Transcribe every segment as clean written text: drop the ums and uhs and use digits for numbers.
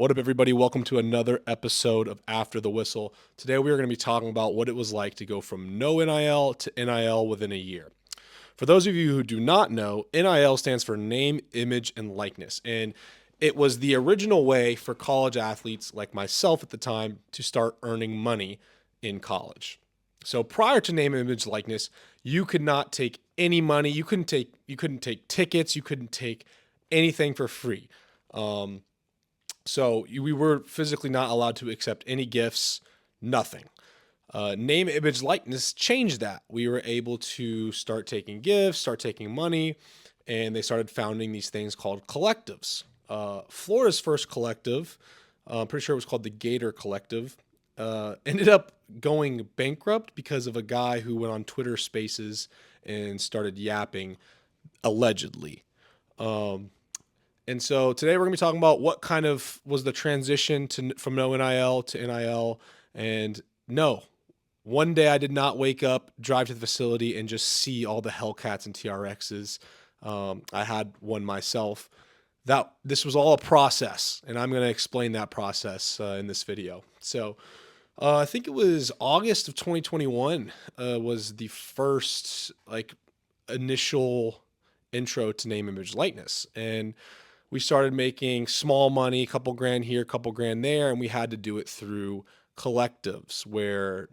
What up, everybody? Welcome to another episode of After the Whistle. Today, we are going to be talking about what it was like to go from no NIL to NIL within a year. For those of you who do not know, NIL stands for name, image, and likeness. And it was the original way for college athletes like myself at the time to start earning money in college. So prior to name, image, likeness, you could not take any money. You couldn't take tickets. You couldn't take anything for free. Um, so we were physically not allowed to accept any gifts, nothing. Name, image, likeness changed that. We were able to start taking gifts, start taking money, and they started founding these things called collectives. Florida's first collective, I'm pretty sure it was called the Gator Collective, ended up going bankrupt because of a guy who went on Twitter Spaces and started yapping, allegedly. Um, and so today we're going to be talking about what kind of was the transition from no NIL to NIL. And no, one day I did not wake up, drive to the facility, and just see all the Hellcats and TRXs. I had one myself. That this was all a process, and I'm going to explain that process in this video. So I think it was August of 2021 was the first initial intro to name, image, likeness, and we started making small money, a couple grand here, a couple grand there, and we had to do it through collectives where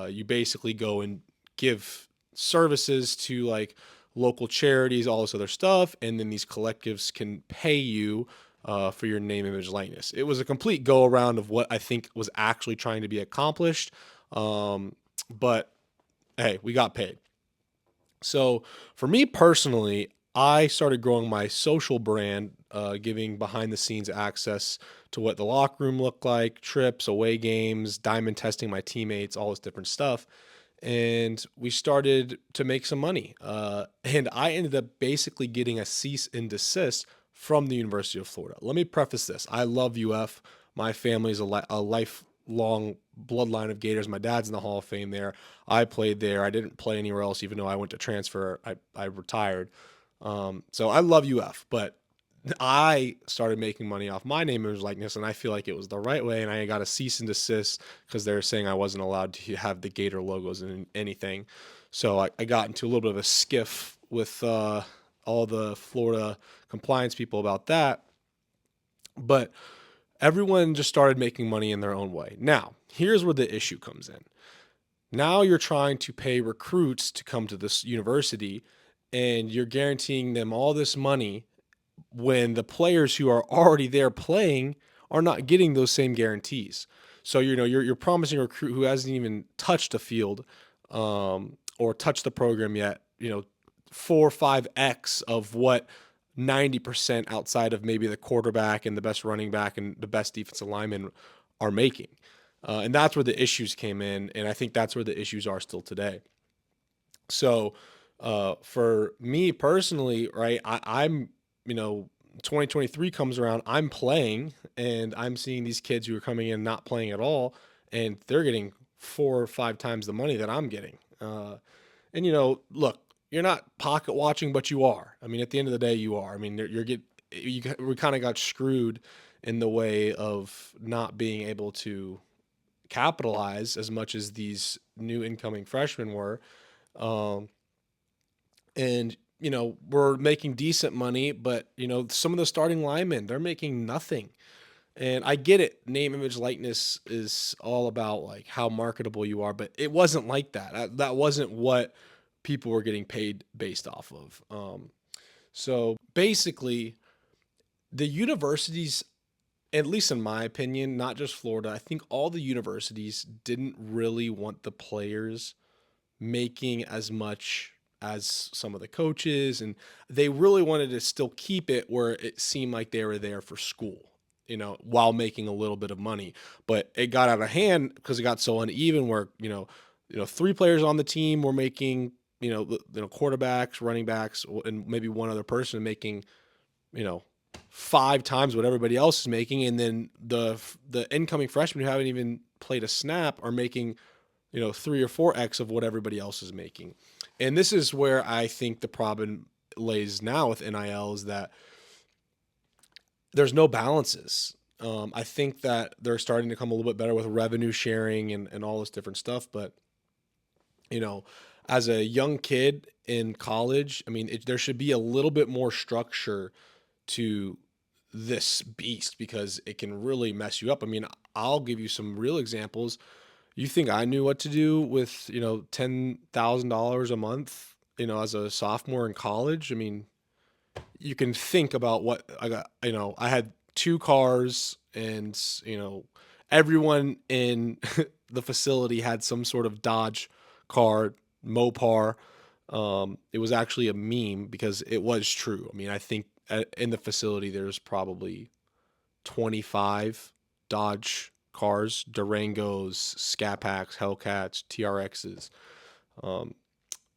you basically go and give services to like local charities, all this other stuff, and then these collectives can pay you for your name, image, likeness. It was a complete go around of what I think was actually trying to be accomplished, but hey, we got paid. So for me personally, I started growing my social brand, giving behind the scenes access to what the locker room looked like, trips, away games, diamond testing my teammates, all this different stuff. And we started to make some money. And I ended up basically getting a cease and desist from the University of Florida. Let me preface this. I love UF. My family is a lifelong bloodline of Gators. My dad's in the Hall of Fame there. I played there. I didn't play anywhere else, even though I went to transfer. I retired. So I love UF, but I started making money off my name, image, likeness, and I feel like it was the right way. And I got a cease and desist because they were saying I wasn't allowed to have the Gator logos in anything. So I got into a little bit of a skiff with all the Florida compliance people about that. But everyone just started making money in their own way. Now, here's where the issue comes in. Now you're trying to pay recruits to come to this university and you're guaranteeing them all this money when the players who are already there playing are not getting those same guarantees. So you're promising a recruit who hasn't even touched a field or touched the program yet, 4 or 5x of what 90% outside of maybe the quarterback and the best running back and the best defensive lineman are making. And that's where the issues came in. And I think that's where the issues are still today. So for me personally, right, I'm, 2023 comes around, I'm playing and I'm seeing these kids who are coming in not playing at all, and they're getting 4 or 5 times the money that I'm getting. And look, you're not pocket watching, but you are. I mean, at the end of the day, you are. I mean, we kind of got screwed in the way of not being able to capitalize as much as these new incoming freshmen were. Um, and we're making decent money, but some of the starting linemen, they're making nothing. And I get it, name, image, likeness is all about like how marketable you are, but it wasn't like that. That wasn't what people were getting paid based off of. So basically, the universities, at least in my opinion, not just Florida, I think all the universities didn't really want the players making as much as some of the coaches, and they really wanted to still keep it where it seemed like they were there for school, while making a little bit of money. But it got out of hand because it got so uneven where, 3 players on the team were making, quarterbacks, running backs, and maybe one other person making, you know, 5 times what everybody else is making, and then the incoming freshmen who haven't even played a snap are making 3 or 4x of what everybody else is making. And this is where I think the problem lays now with NIL is that there's no balances. I think that they're starting to come a little bit better with revenue sharing and all this different stuff. But, you know, as a young kid in college, I mean, there should be a little bit more structure to this beast because it can really mess you up. I mean, I'll give you some real examples. You think I knew what to do with, $10,000 a month, as a sophomore in college? I mean, you can think about what I got. I had two cars, and everyone in the facility had some sort of Dodge car, Mopar. It was actually a meme because it was true. I mean, I think in the facility there's probably 25 Dodge cars, Durangos, Scat Packs, Hellcats, TRXs. Um,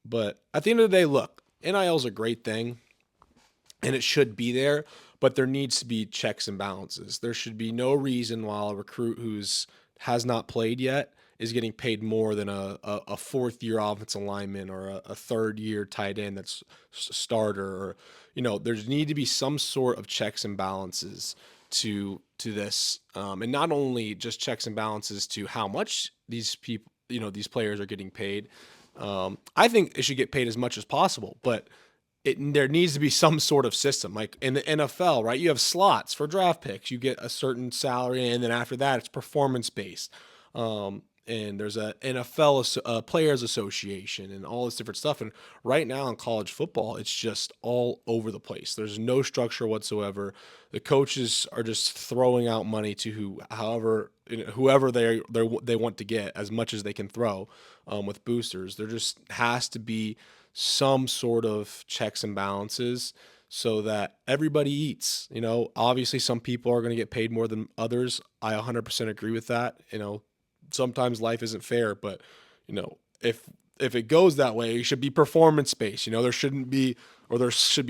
but at the end of the day, look, NIL is a great thing and it should be there, but there needs to be checks and balances. There should be no reason while a recruit who's has not played yet is getting paid more than a fourth year offensive lineman or a third year tight end that's a starter. Or there's need to be some sort of checks and balances to this, and not only just checks and balances to how much these people, these players are getting paid. I think it should get paid as much as possible, but there needs to be some sort of system. Like in the NFL, right? You have slots for draft picks. You get a certain salary, and then after that, it's performance based. And there's a NFL Players Association and all this different stuff. And right now in college football, it's just all over the place. There's no structure whatsoever. The coaches are just throwing out money to whoever they want to get as much as they can throw with boosters. There just has to be some sort of checks and balances so that everybody eats. Obviously some people are going to get paid more than others. I 100% agree with that. Sometimes life isn't fair, but if it goes that way, it should be performance based. There should be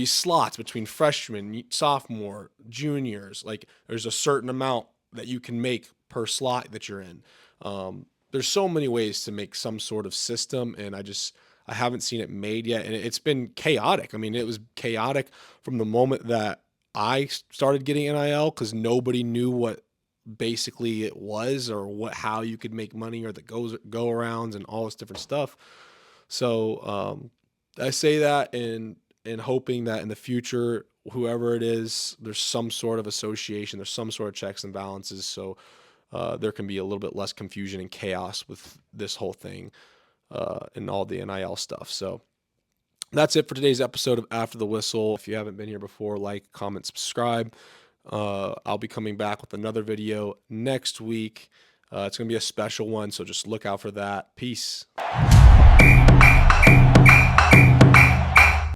slots between freshmen, sophomore, juniors. Like there's a certain amount that you can make per slot that you're in. There's so many ways to make some sort of system, and I haven't seen it made yet, and it's been chaotic. I mean, it was chaotic from the moment that I started getting NIL because nobody knew what basically it was or how you could make money or the go arounds and all this different stuff. So I say that in hoping that in the future, whoever it is, there's some sort of association, there's some sort of checks and balances, so there can be a little bit less confusion and chaos with this whole thing and all the NIL stuff. So that's it for today's episode of After the Whistle. If you haven't been here before, like, comment, subscribe. I'll be coming back with another video next week. It's going to be a special one, so just look out for that. Peace.